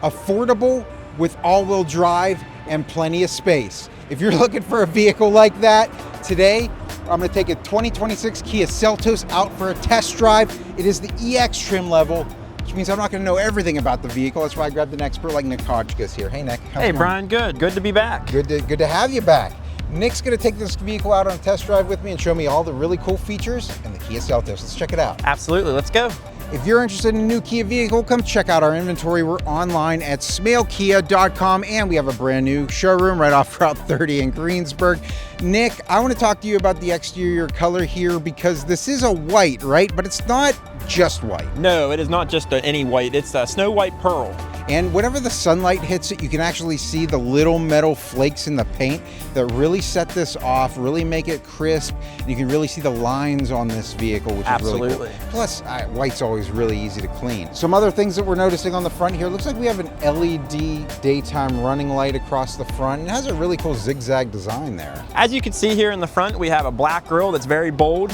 Affordable with all-wheel drive and plenty of space. If you're looking for a vehicle like that, today I'm going to take a 2026 Kia Seltos out for a test drive. It is the EX trim level, which means I'm not going to know everything about the vehicle. That's why I grabbed an expert like Nick Hodgkiss here. Hey, Nick. Hey, Brian. Good to be back. Good to have you back. Nick's going to take this vehicle out on a test drive with me and show me all the really cool features in the Kia Seltos. Let's check it out. Absolutely. Let's go. If you're interested in a new Kia vehicle, come check out our inventory. We're online at smailkia.com, and we have a brand new showroom right off Route 30 in Greensburg. Nick, I want to talk to you about the exterior color here because this is a white, right? But it's not just white. No, it is not just any white. It's a snow white pearl. And whenever the sunlight hits it, you can actually see the little metal flakes in the paint that really set this off, really make it crisp. You can really see the lines on this vehicle, which is really cool. Plus, white's always really easy to clean. Some other things that we're noticing on the front here, looks like we have an LED daytime running light across the front. It has a really cool zigzag design there. As you can see here in the front, we have a black grille that's very bold,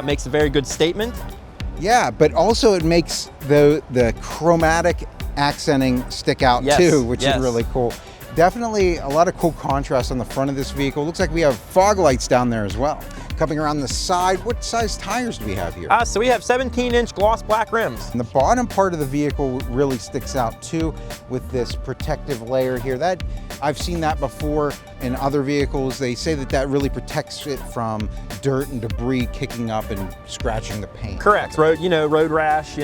makes a very good statement. Yeah, but also it makes the chromatic accenting stick out too, which is really cool. Definitely a lot of cool contrast on the front of this vehicle. Looks like we have fog lights down there as well. Coming around the side, what size tires do we have here? So we have 17-inch gloss black rims. And the bottom part of the vehicle really sticks out too with this protective layer here. That I've seen that before in other vehicles. They say that that really protects it from dirt and debris kicking up and scratching the paint. Correct. Road rash,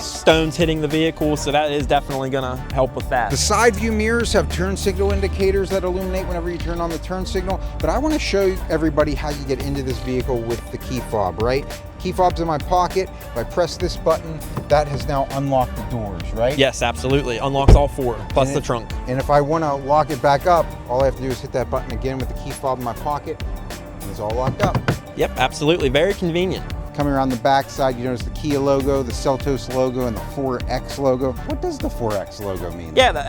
stones hitting the vehicle, so that is definitely gonna help with that. The side view mirrors have turn signal indicators that illuminate whenever you turn on the turn signal, but I want to show everybody how you get into this vehicle with the key fob, right? Key fob's in my pocket. If I press this button, that has now unlocked the doors, right? Yes, absolutely. Unlocks all four, plus the trunk. And if I want to lock it back up, all I have to do is hit that button again with the key fob in my pocket, and it's all locked up. Yep, absolutely. Very convenient. Coming around the back side, you notice the Kia logo, the Seltos logo, and the 4X logo. What does the 4X logo mean? Yeah, the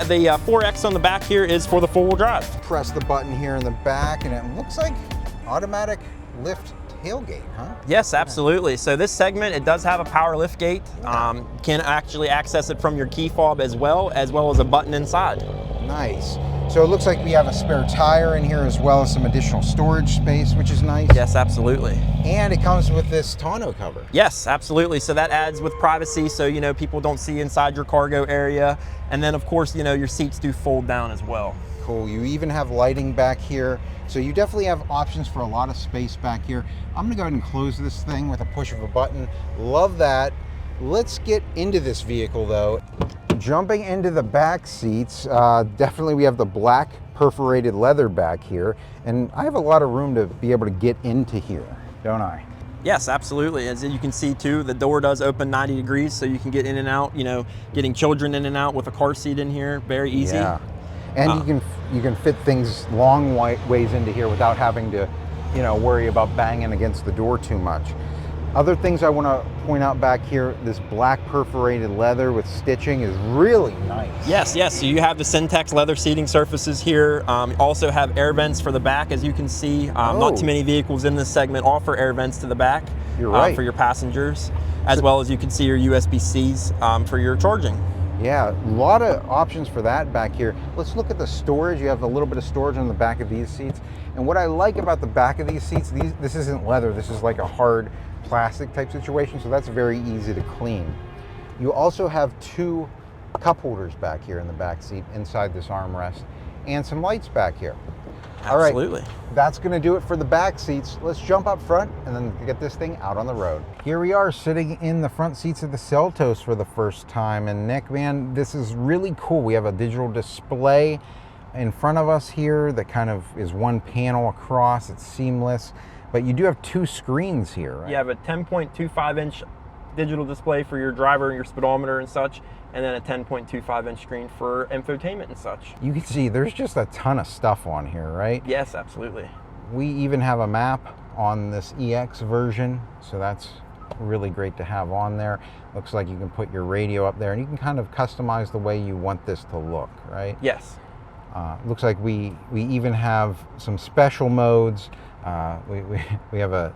4X on the back here is for the four-wheel drive. Press the button here in the back, and it looks like automatic lift tailgate, huh? Yes, absolutely. So this segment, it does have a power lift gate. Can actually access it from your key fob as well as a button inside. Nice. So it looks like we have a spare tire in here as well as some additional storage space, which is nice. Yes, absolutely. And it comes with this tonneau cover. Yes, absolutely. So that adds with privacy, so people don't see inside your cargo area. And then of course, your seats do fold down as well. Cool. You even have lighting back here. So you definitely have options for a lot of space back here. I'm gonna go ahead and close this thing with a push of a button. Love that. Let's get into this vehicle though. Jumping into the back seats, definitely we have the black perforated leather back here, and I have a lot of room to be able to get into here, don't I? Yes, absolutely. As you can see too, the door does open 90 degrees, so you can get in and out, getting children in and out with a car seat in here, very easy. Yeah, and you can fit things long ways into here without having to, worry about banging against the door too much. Other things I want to point out back here, this black perforated leather with stitching is really nice. Yes, so you have the SynTex leather seating surfaces here. You also have air vents for the back, as you can see. Not too many vehicles in this segment offer air vents to the back. You're right. For your passengers, as well as you can see your USB-Cs for your charging. Yeah, a lot of options for that back here. Let's look at the storage. You have a little bit of storage on the back of these seats. And what I like about the back of these seats, this isn't leather, this is like a hard plastic type situation, so that's very easy to clean. You also have two cup holders back here in the back seat inside this armrest and some lights back here. Absolutely. All right, that's going to do it for the back seats. Let's jump up front and then get this thing out on the road. Here we are sitting in the front seats of the Seltos for the first time, and Nick, man, this is really cool. We have a digital display in front of us here that kind of is one panel across. It's seamless. But you do have two screens here, right? You have a 10.25-inch digital display for your driver and your speedometer and such, and then a 10.25-inch screen for infotainment and such. You can see there's just a ton of stuff on here, right? Yes, absolutely. We even have a map on this EX version, so that's really great to have on there. Looks like you can put your radio up there, and you can kind of customize the way you want this to look, right? Yes. Looks like we even have some special modes. We have a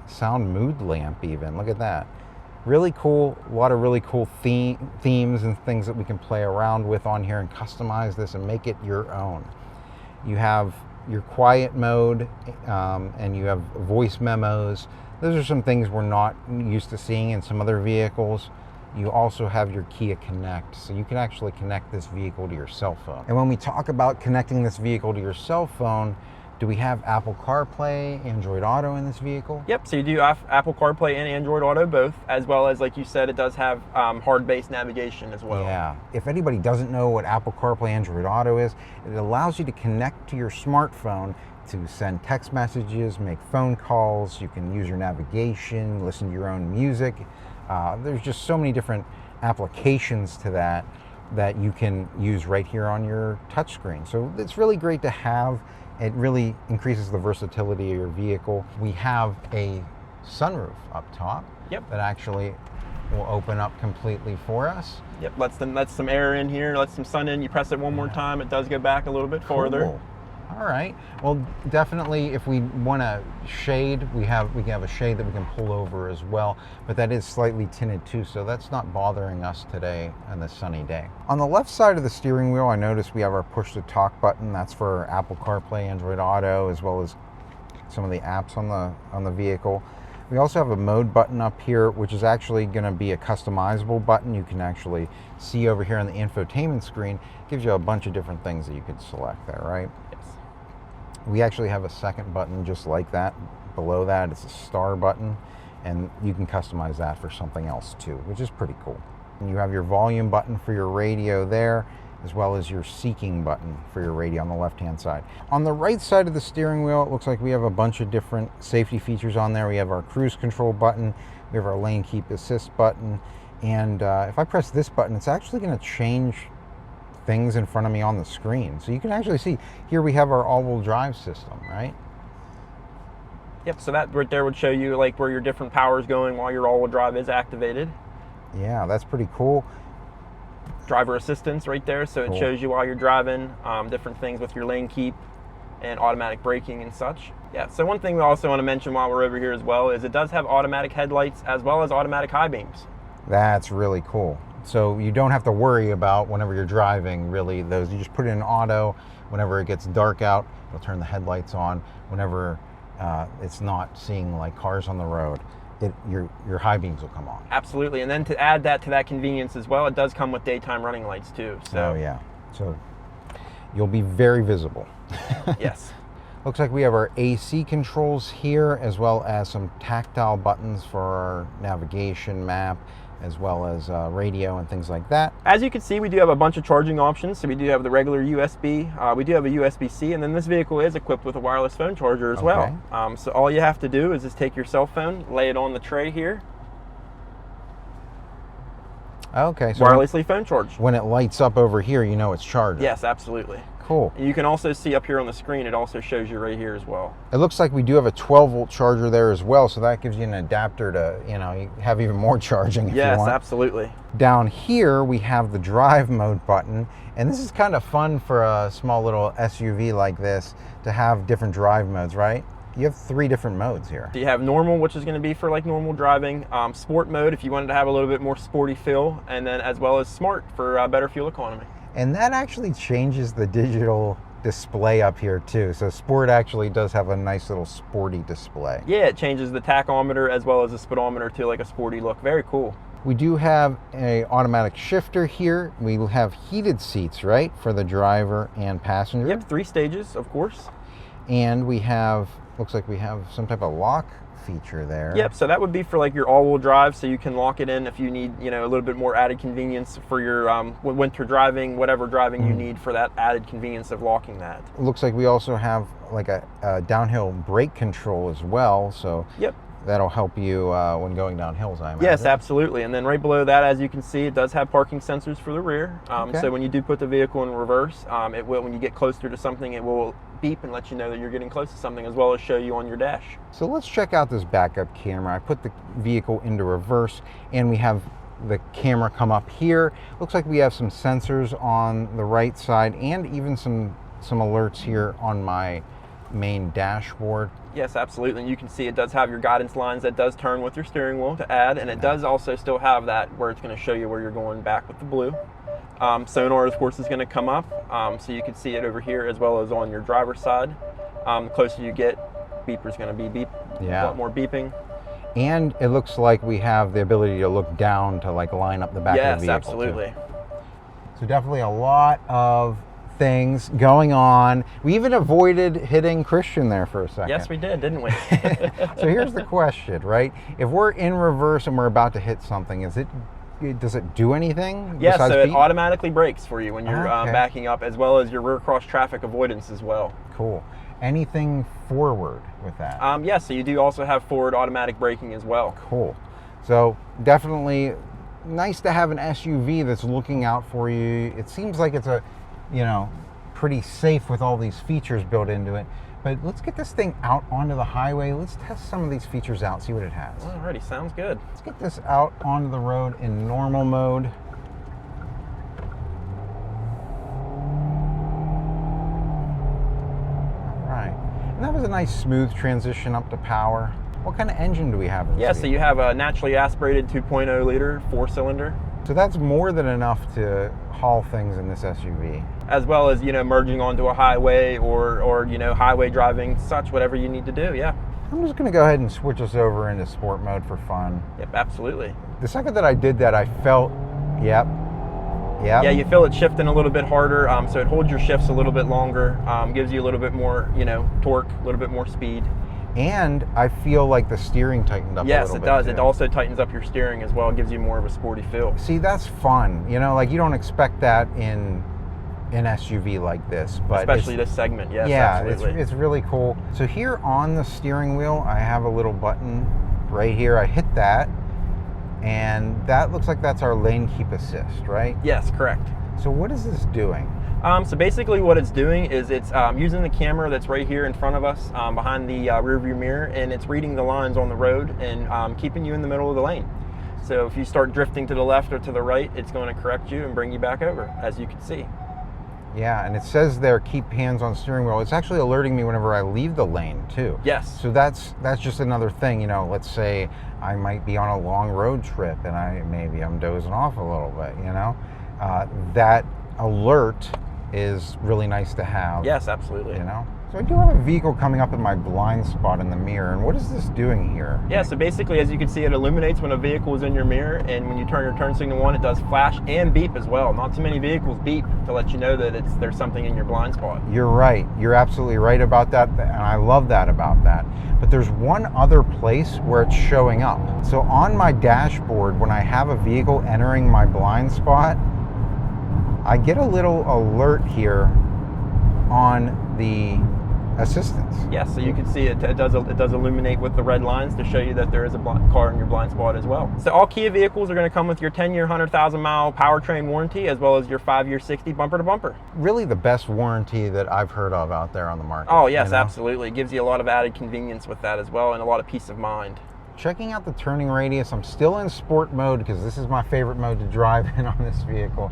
sound mood lamp even. Look at that. Really cool, a lot of really cool themes and things that we can play around with on here and customize this and make it your own. You have your quiet mode, and you have voice memos. Those are some things we're not used to seeing in some other vehicles. You also have your Kia Connect, so you can actually connect this vehicle to your cell phone. And when we talk about connecting this vehicle to your cell phone, do we have Apple CarPlay, Android Auto in this vehicle? Yep, so you do have Apple CarPlay and Android Auto both, as well as, like you said, it does have hard-based navigation as well. Yeah. If anybody doesn't know what Apple CarPlay Android Auto is, it allows you to connect to your smartphone to send text messages, make phone calls. You can use your navigation, listen to your own music. There's just so many different applications to that you can use right here on your touchscreen. So it's really great to have. It really increases the versatility of your vehicle. We have a sunroof up top. Yep. That actually will open up completely for us. Yep, lets some air in here, lets some sun in. You press it one more time, it does go back a little bit farther. Cool. All right. Well, definitely, if we want to shade, we can have a shade that we can pull over as well. But that is slightly tinted too, so that's not bothering us today on this sunny day. On the left side of the steering wheel, I noticed we have our push to talk button. That's for Apple CarPlay, Android Auto, as well as some of the apps on the vehicle. We also have a mode button up here, which is actually going to be a customizable button. You can actually see over here on the infotainment screen. It gives you a bunch of different things that you could select there, right? Yes. We actually have a second button just like that. Below that, it's a star button, and you can customize that for something else too, which is pretty cool. And you have your volume button for your radio there, as well as your seeking button for your radio on the left-hand side. On the right side of the steering wheel, it looks like we have a bunch of different safety features on there. We have our cruise control button, we have our lane keep assist button, and if I press this button, it's actually going to change things in front of me on the screen. So you can actually see, here we have our all-wheel drive system, right? Yep, so that right there would show you like where your different power is going while your all-wheel drive is activated. Yeah, that's pretty cool. Driver assistance right there, so Cool. it shows you while you're driving, different things with your lane keep and automatic braking and such. Yeah, so one thing we also want to mention while we're over here as well is it does have automatic headlights as well as automatic high beams. That's really cool. So you don't have to worry about whenever you're driving, really, those. You just put it in auto. Whenever it gets dark out, it'll turn the headlights on. Whenever it's not seeing like cars on the road, your high beams will come on. Absolutely, and then to add that to that convenience as well, it does come with daytime running lights too. So Oh yeah, so you'll be very visible. yes. Looks like we have our AC controls here, as well as some tactile buttons for our navigation, map, as well as radio and things like that. As you can see, we do have a bunch of charging options. So we do have the regular USB, we do have a USB-C, and then this vehicle is equipped with a wireless phone charger as well. So all you have to do is just take your cell phone, lay it on the tray here, Okay, so wirelessly phone charge. when it lights up over here, you know it's charged. Yes, absolutely. Cool. And you can also see up here on the screen, it also shows you right here as well. It looks like we do have a 12-volt charger there as well, so that gives you an adapter to, you have even more charging if you Yes, want. absolutely. Down here, we have the drive mode button, and this is kind of fun for a small little SUV like this to have different drive modes, right? You have 3 different modes here. So you have normal, which is going to be for like normal driving, sport mode if you wanted to have a little bit more sporty feel, and then as well as smart for better fuel economy. And that actually changes the digital display up here too. So sport actually does have a nice little sporty display. Yeah, it changes the tachometer as well as the speedometer to like a sporty look. Very cool. We do have an automatic shifter here. We have heated seats, right, for the driver and passenger. Yep, 3 stages, of course. And we have, looks like we have some type of lock feature there. Yep, so that would be for like your all-wheel drive, so you can lock it in if you need, a little bit more added convenience for your winter driving, whatever driving you need for that added convenience of locking that. It looks like we also have like a downhill brake control as well, so Yep. that'll help you when going down hills, I imagine. Yes, absolutely. And then right below that, as you can see, it does have parking sensors for the rear. Okay. So when you do put the vehicle in reverse, it will, when you get closer to something, it will beep and let you know that you're getting close to something, as well as show you on your dash. So let's check out this backup camera. I put the vehicle into reverse, and we have the camera come up here. Looks like we have some sensors on the right side, and even some alerts here on my main dashboard. Yes, absolutely. And you can see it does have your guidance lines that does turn with your steering wheel to add, and it does also still have that where it's going to show you where you're going back with the blue. Sonar, of course, is going to come up, so you can see it over here as well as on your driver's side. The closer you get, beeper's going to be a lot more beeping. And it looks like we have the ability to look down to like line up the back of the vehicle. Yes, absolutely. Too. So definitely a lot of things going on. We even avoided hitting Christian there for a second. Yes, we did, didn't we? So here's the question, right? If we're in reverse and we're about to hit something, does it do anything? Yes, so it beep? automatically brakes for you when you're backing up, as well as your rear cross traffic avoidance as well. Cool. Anything forward with that? Yes, so you do also have forward automatic braking as well. Cool. So definitely nice to have an SUV that's looking out for you. It seems like it's a, pretty safe with all these features built into it. But let's get this thing out onto the highway. Let's test some of these features out, see what it has. Alrighty, sounds good. Let's get this out onto the road in normal mode. All right. And that was a nice smooth transition up to power. What kind of engine do we have in this so you have a naturally aspirated 2.0 liter 4-cylinder. So that's more than enough to haul things in this SUV. As well as, merging onto a highway or highway driving, such, whatever you need to do, yeah. I'm just gonna go ahead and switch us over into sport mode for fun. Yep, absolutely. The second that I did that, I felt, yep. Yeah, you feel it shifting a little bit harder, so it holds your shifts a little bit longer, gives you a little bit more, torque, a little bit more speed. And I feel like the steering tightened up a little bit. Yes, it does. Too. It also tightens up your steering as well. It gives you more of a sporty feel. See, that's fun. You don't expect that in an SUV like this. But especially this segment, yes, yeah, absolutely. it's really cool. So here on the steering wheel, I have a little button right here. I hit that, and that looks like that's our lane keep assist, right? Yes, correct. So what is this doing? So basically what it's doing is it's using the camera that's right here in front of us behind the rear view mirror, and it's reading the lines on the road and keeping you in the middle of the lane. So if you start drifting to the left or to the right, it's going to correct you and bring you back over, as you can see. Yeah, and it says there, keep hands on steering wheel. It's actually alerting me whenever I leave the lane too. Yes. So that's just another thing, let's say I might be on a long road trip and I'm dozing off a little bit, that alert is really nice to have. Yes, absolutely. So I do have a vehicle coming up in my blind spot in the mirror, and what is this doing here? Yeah, so basically, as you can see, it illuminates when a vehicle is in your mirror, and when you turn your turn signal on, it does flash and beep as well. Not too many vehicles beep to let you know that there's something in your blind spot. You're right. You're absolutely right about that, and I love that about that. But there's one other place where it's showing up. So on my dashboard, when I have a vehicle entering my blind spot, I get a little alert here on the assistance. Yes, so you can see it does illuminate with the red lines to show you that there is a car in your blind spot as well. So all Kia vehicles are going to come with your 10-year, 100,000-mile powertrain warranty, as well as your 5-year, 60 bumper to bumper. Really the best warranty that I've heard of out there on the market. Oh yes, absolutely. It gives you a lot of added convenience with that as well, and a lot of peace of mind. Checking out the turning radius, I'm still in sport mode because this is my favorite mode to drive in on this vehicle.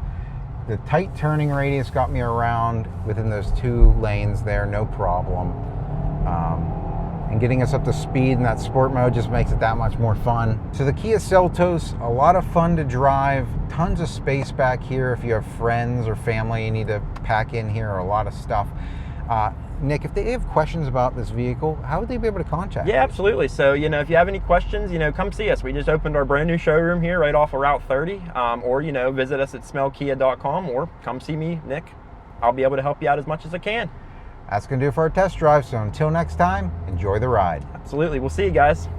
The tight turning radius got me around within those 2 lanes there, no problem. And getting us up to speed in that sport mode just makes it that much more fun. So the Kia Seltos, a lot of fun to drive, tons of space back here if you have friends or family you need to pack in here, or a lot of stuff. Nick, if they have questions about this vehicle, how would they be able to contact you? Yeah, absolutely. So, if you have any questions, come see us. We just opened our brand new showroom here right off of Route 30, or, visit us at smellkia.com, or come see me, Nick. I'll be able to help you out as much as I can. That's going to do it for our test drive. So until next time, enjoy the ride. Absolutely. We'll see you guys.